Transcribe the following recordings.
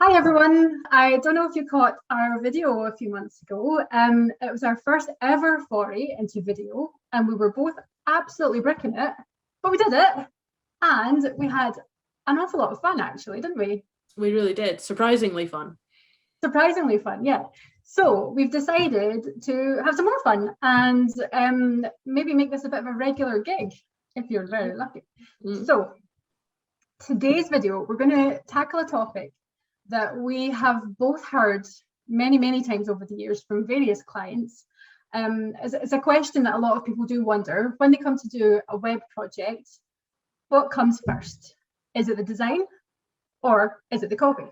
Hi everyone. I don't know if you caught our video a few months ago. It was our first ever foray into video, and we were both absolutely bricking it, but we did it, and we had an awful lot of fun actually, didn't we? We really did. Surprisingly fun. Surprisingly fun, yeah. So we've decided to have some more fun and maybe make this a bit of a regular gig if you're very lucky. So today's video, we're going to tackle a topic that we have both heard many, many times over the years from various clients. It's a question that a lot of people do wonder when they come to do a web project, what comes first? Is it the design or is it the copy?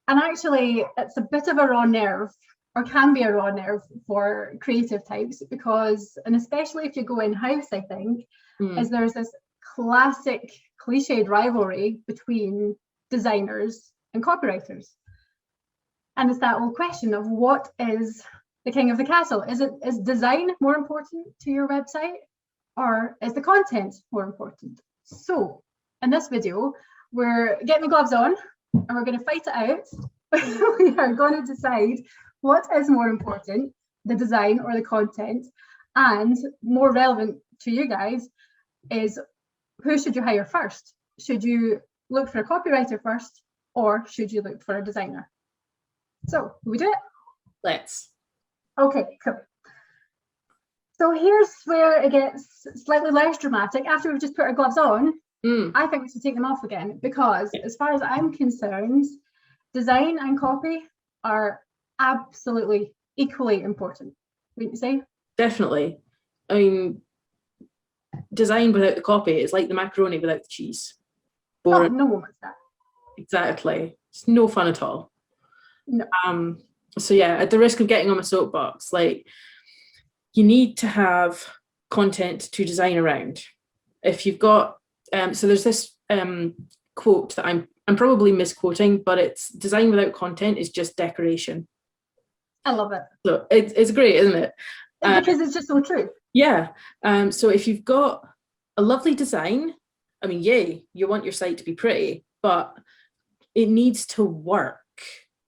And actually, it's a bit of a raw nerve, or can be a raw nerve for creative types, because, and especially if you go in-house, I think, is there's this classic cliched rivalry between designers and copywriters. And it's that old question of what is the king of the castle? Is design more important to your website, or is the content more important? So in this video, we're getting the gloves on and we're going to fight it out. We are going to decide what is more important, the design or the content, and more relevant to you guys is who should you hire first? Should you look for a copywriter first, or should you look for a designer? So, will we do it? Let's. Okay, cool. So here's where it gets slightly less dramatic. After we've just put our gloves on, I think we should take them off again, because as far as I'm concerned, design and copy are absolutely equally important. Wouldn't you say? Definitely. I mean, design without the copy is like the macaroni without the cheese. Boring. Oh, no one wants that. Exactly. It's no fun at all. No. So yeah, at the risk of getting on my soapbox, like, you need to have content to design around. If you've got so there's this quote that I'm probably misquoting, but it's design without content is just decoration. I love it. So it's great, isn't it? Because it's just so true. Yeah. So if you've got a lovely design, I mean, yay, you want your site to be pretty, but it needs to work.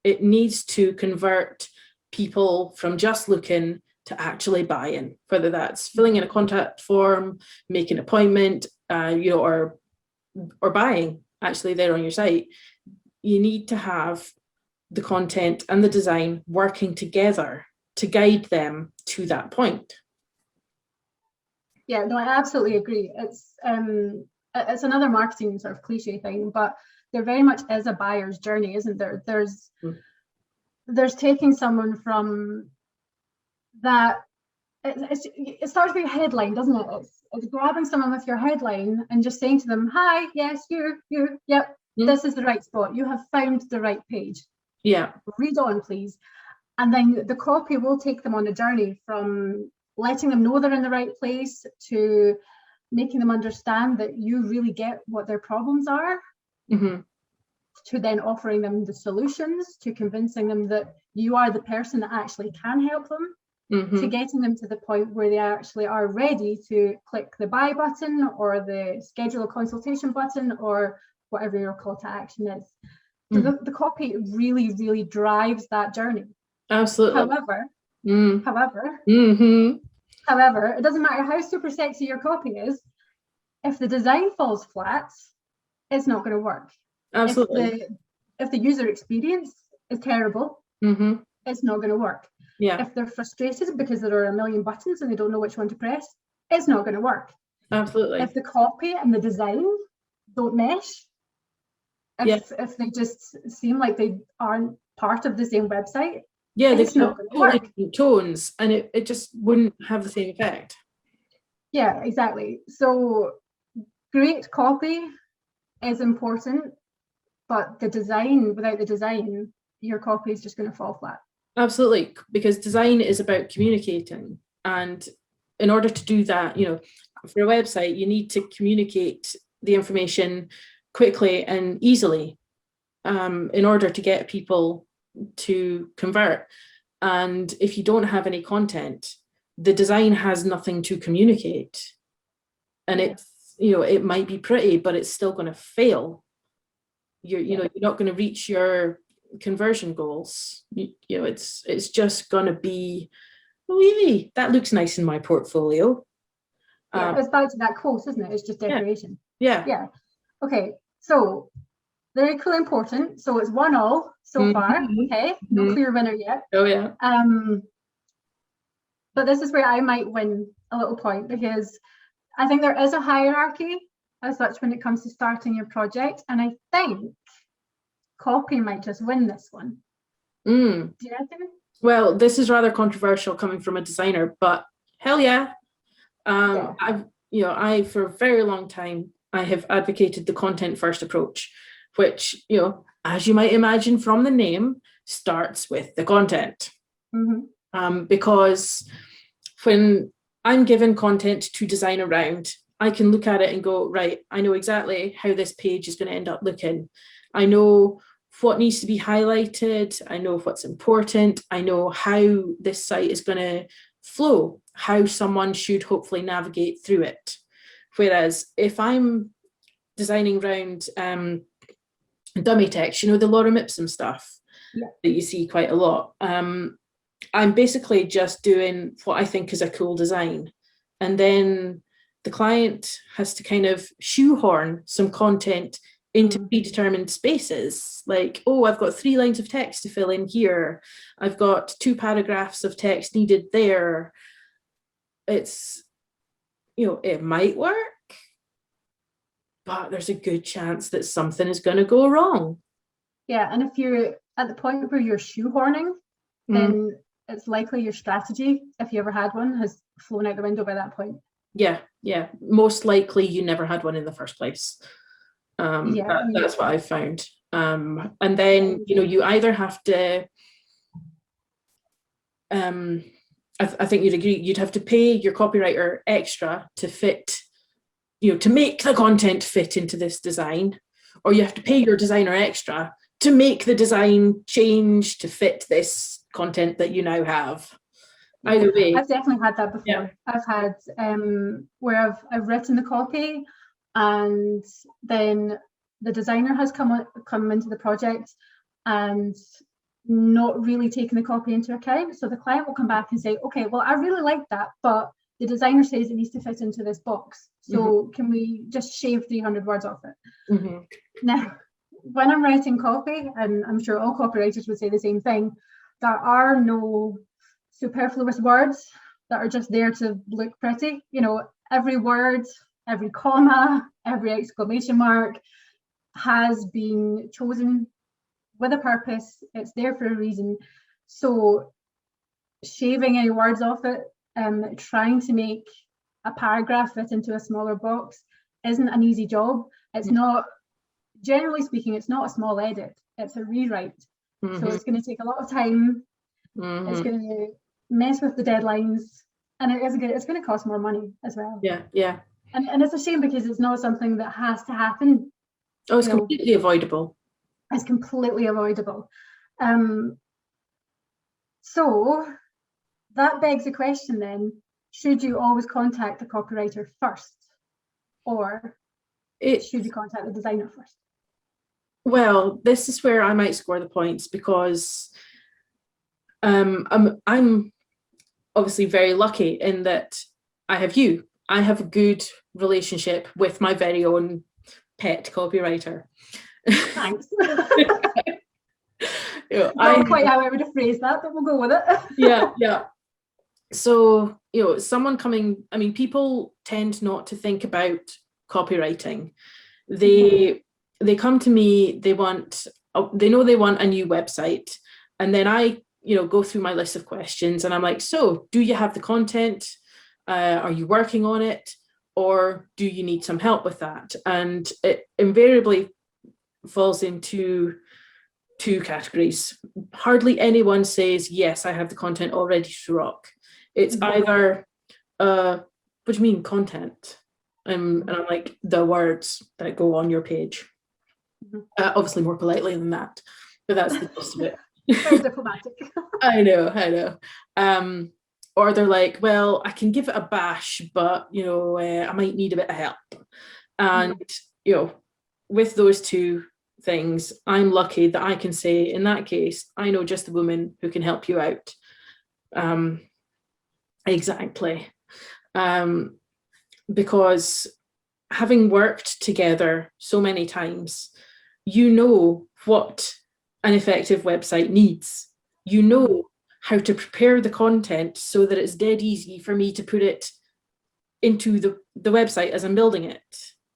It needs to convert people from just looking to actually buying, whether that's filling in a contact form, making an appointment, or buying actually there on your site. You need to have the content and the design working together to guide them to that point. Yeah, no, I absolutely agree. It's another marketing sort of cliche thing, but there very much is a buyer's journey, isn't there? There's taking someone from that. It starts with your headline, doesn't it? It's grabbing someone with your headline and just saying to them, "Hi, yes, you, yep, this is the right spot. You have found the right page. Yeah, read on, please." And then the copy will take them on a journey from letting them know they're in the right place to making them understand that you really get what their problems are, to then offering them the solutions, to convincing them that you are the person that actually can help them, to getting them to the point where they actually are ready to click the buy button or the schedule a consultation button or whatever your call to action is. So the copy really, really drives that journey. Absolutely. However, it doesn't matter how super sexy your copy is, if the design falls flat, it's not going to work. Absolutely. If the user experience is terrible, it's not going to work. Yeah. If they're frustrated because there are a million buttons and they don't know which one to press, it's not going to work. Absolutely. If the copy and the design don't mesh, if they just seem like they aren't part of the same website, it's not going to work. Tones, and it just wouldn't have the same effect. Yeah, exactly. So great copy is important, but without the design, your copy is just going to fall flat. Absolutely, because design is about communicating, and in order to do that, for a website, you need to communicate the information quickly and easily in order to get people to convert. And if you don't have any content, the design has nothing to communicate, and it's, it might be pretty, but it's still going to fail. you're not going to reach your conversion goals. It's just going to be, oh, yay, that looks nice in my portfolio. It's back to that quote, isn't it? It's just decoration. Yeah. Okay, so they're equally important. So it's 1-1 so far. Okay, no clear winner yet. Oh yeah. But this is where I might win a little point, because I think there is a hierarchy as such when it comes to starting your project, and I think copy might just win this one. Do you reckon? Well, this is rather controversial coming from a designer, but hell yeah. I for a very long time I have advocated the content first approach, which, as you might imagine from the name, starts with the content. Because when I'm given content to design around, I can look at it and go, right, I know exactly how this page is going to end up looking. I know what needs to be highlighted. I know what's important. I know how this site is going to flow, how someone should hopefully navigate through it. Whereas if I'm designing around dummy text, the lorem ipsum stuff that you see quite a lot, I'm basically just doing what I think is a cool design. And then the client has to kind of shoehorn some content into predetermined spaces. Like, oh, I've got 3 lines of text to fill in here. I've got 2 paragraphs of text needed there. It's, it might work, but there's a good chance that something is going to go wrong. Yeah, and if you're at the point where you're shoehorning, then it's likely your strategy, if you ever had one, has flown out the window by that point. Yeah. Most likely you never had one in the first place. That's what I've found. And then, you either have to, I think you'd agree, you'd have to pay your copywriter extra to fit, to make the content fit into this design, or you have to pay your designer extra to make the design change to fit this content that you now have. Either way. I've definitely had that before. Yeah. I've had where I've written the copy, and then the designer has come into the project and not really taken the copy into account. So the client will come back and say, okay, well, I really like that, but the designer says it needs to fit into this box. So can we just shave 300 words off it? Now, when I'm writing copy, and I'm sure all copywriters would say the same thing, there are no superfluous words that are just there to look pretty. Every word, every comma, every exclamation mark has been chosen with a purpose. It's there for a reason. So shaving any words off it, trying to make a paragraph fit into a smaller box isn't an easy job. It's not, generally speaking, it's not a small edit, it's a rewrite. So it's going to take a lot of time. It's going to mess with the deadlines, and it's going to cost more money as well. Yeah. And it's a shame, because it's not something that has to happen. Oh, it's completely avoidable. It's completely avoidable. So that begs the question then, should you always contact the copywriter first, or should you contact the designer first? Well, this is where I might score the points, because I'm obviously very lucky in that I have a good relationship with my very own pet copywriter. Thanks. Not quite how I would have phrased that, but we'll go with it. Yeah. So, someone people tend not to think about copywriting. They come to me, they know they want a new website, and then I go through my list of questions, and I'm like, so do you have the content? Are you working on it? Or do you need some help with that? And it invariably falls into 2 categories. Hardly anyone says, yes, I have the content all ready to rock. It's either, what do you mean content? And I'm like, the words that go on your page. Obviously more politely than that, but that's the gist of it. Very diplomatic. I know. Or they're like, well, I can give it a bash, but I might need a bit of help. And with those 2, things, I'm lucky that I can say, in that case, I know just the woman who can help you out. Exactly. Because having worked together so many times, you know what an effective website needs. You know how to prepare the content so that it's dead easy for me to put it into the website as I'm building it.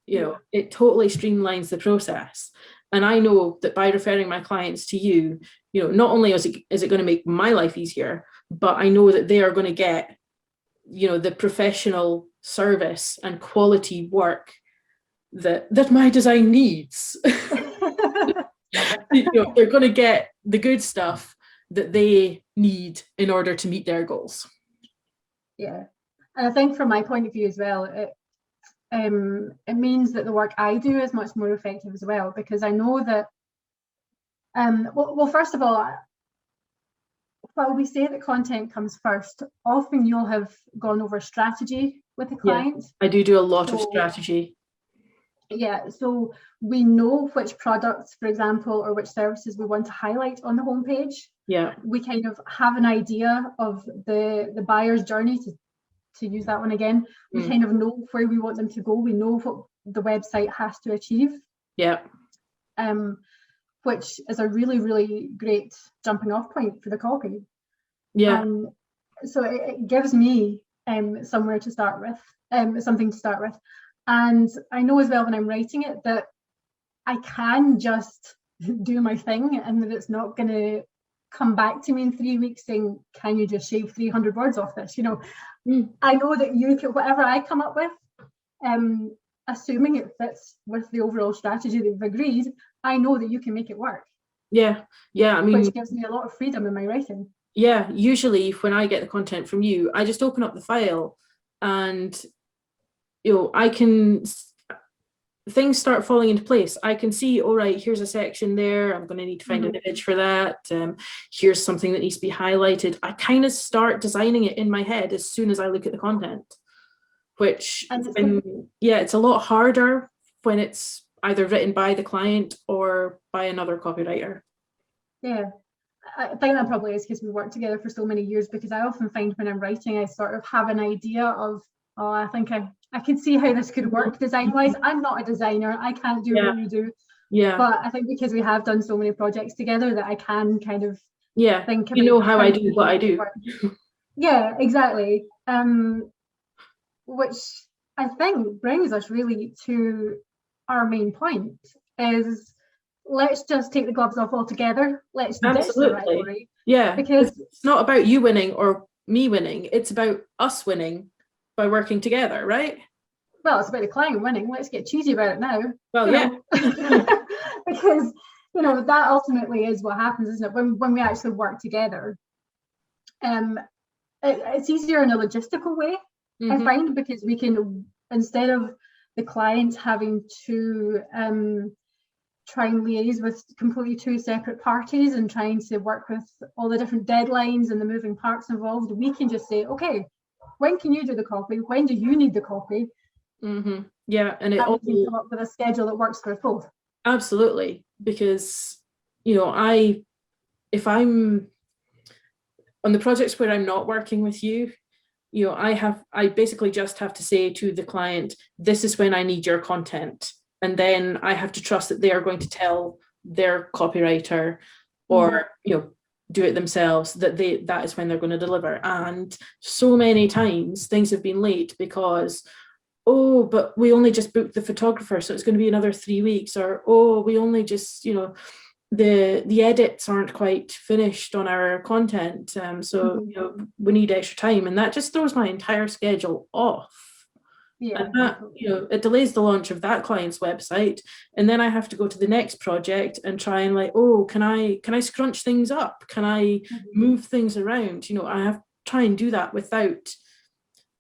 You know, it totally streamlines the process. And I know that by referring my clients to you, you know, not only is it going to make my life easier, but I know that they are going to get, you know, the professional service and quality work that my design needs. You know, they're going to get the good stuff that they need in order to meet their goals. Yeah, and I think from my point of view as well, it means that the work I do is much more effective as well, because I know that well, first of all, while we say that content comes first, often you'll have gone over strategy with the client. I do a lot of strategy. Yeah, so we know which products, for example, or which services we want to highlight on the homepage. Yeah, we kind of have an idea of the buyer's journey, to use that one again. We kind of know where we want them to go. We know what the website has to achieve. Yeah. Which is a really, really great jumping off point for the copy. Yeah. So it gives me somewhere to start with, something to start with. And I know as well when I'm writing it that I can just do my thing and that it's not going to come back to me in 3 weeks saying, can you just shave 300 words off this? You know, I know that you can, whatever I come up with, assuming it fits with the overall strategy that we've agreed, I know that you can make it work. Yeah. I mean, which gives me a lot of freedom in my writing. Yeah, usually when I get the content from you, I just open up the file and, you know, things start falling into place. I can see, all right, here's a section there. I'm going to need to find an image for that. Here's something that needs to be highlighted. I kind of start designing it in my head as soon as I look at the content, which, it's a lot harder when it's either written by the client or by another copywriter. Yeah, I think that probably is because we worked together for so many years, because I often find when I'm writing, I sort of have an idea of, oh, I think I can see how this could work design-wise. I'm not a designer. I can't do what you do. Yeah. But I think because we have done so many projects together that I can kind of think about, you know, how I do what I do. Yeah, exactly. Which I think brings us really to our main point is, let's just take the gloves off altogether. Let's ditch the rivalry. Yeah, because it's not about you winning or me winning. It's about us winning by working together, right? Well, it's about the client winning. Let's get cheesy about it now. Well, yeah. Because, you know, that ultimately is what happens, isn't it? When we actually work together. It's easier in a logistical way, I find, because we can, instead of the client having to try and liaise with completely two separate parties and trying to work with all the different deadlines and the moving parts involved, we can just say, okay, when can you do the copy? When do you need the copy? Yeah, and we can come up with a schedule that works for us both. Absolutely, because, you know, if I'm on the projects where I'm not working with you, you know, I basically just have to say to the client, this is when I need your content. And then I have to trust that they are going to tell their copywriter or, you know, do it themselves, that is when they're going to deliver. And so many times things have been late because, oh, but we only just booked the photographer, so it's going to be another 3 weeks, or, oh, we only just, you know, the edits aren't quite finished on our content, so you know, we need extra time, and that just throws my entire schedule off. Yeah, and that, you know, it delays the launch of that client's website, and then I have to go to the next project and try and, like, oh, can I scrunch things up? Can I move things around? You know, I have to try and do that without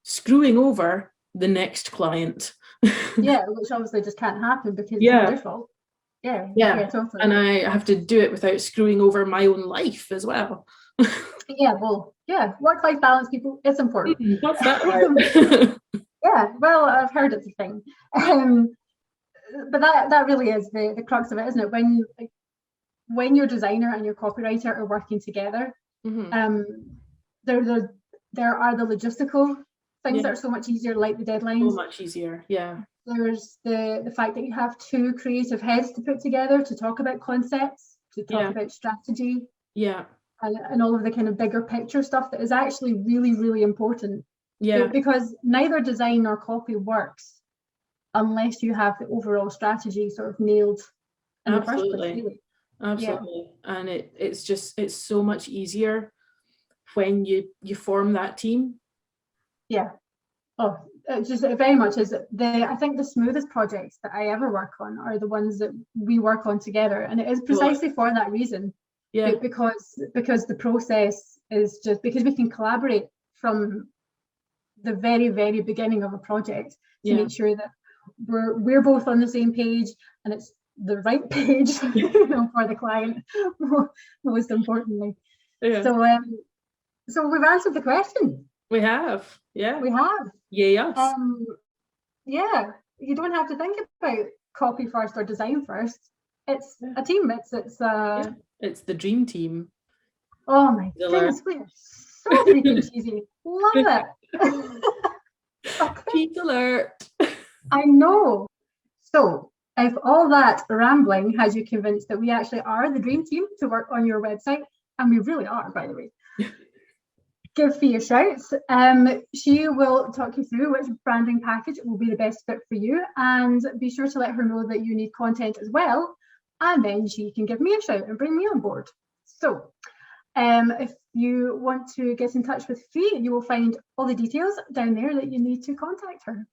screwing over the next client. Yeah, which obviously just can't happen because it's not their fault. Yeah, totally. And I have to do it without screwing over my own life as well. Work-life balance, people, it's important. What's that about? Yeah, well, I've heard it's a thing. but that really is the crux of it, isn't it? When your designer and your copywriter are working together, there are the logistical things that are so much easier, like the deadlines. So much easier, yeah. There's the fact that you have two creative heads to put together to talk about concepts, to talk about strategy, and all of the kind of bigger picture stuff that is actually really, really important. Yeah. Because neither design nor copy works unless you have the overall strategy sort of nailed in the first place, really. Absolutely. Yeah. And it's so much easier when you form that team. Yeah. Oh, it very much is. I think the smoothest projects that I ever work on are the ones that we work on together, and it is precisely for that reason. Yeah. Because the process is just because we can collaborate from the very, very beginning of a project to make sure that we're both on the same page, and it's the right page for the client, most importantly. Yeah. So we've answered the question. We have, yeah. We have. Yes. Yeah. You don't have to think about copy first or design first. It's a team. It's the dream team. Oh my goodness, we are so freaking cheesy. Love it. Cheese alert. I know. So if all that rambling has you convinced that we actually are the dream team to work on your website, and we really are, by the way, give Fee a shout. She will talk you through which branding package will be the best fit for you, and be sure to let her know that you need content as well, and then she can give me a shout and bring me on board. So if you want to get in touch with Fee, you will find all the details down there that you need to contact her.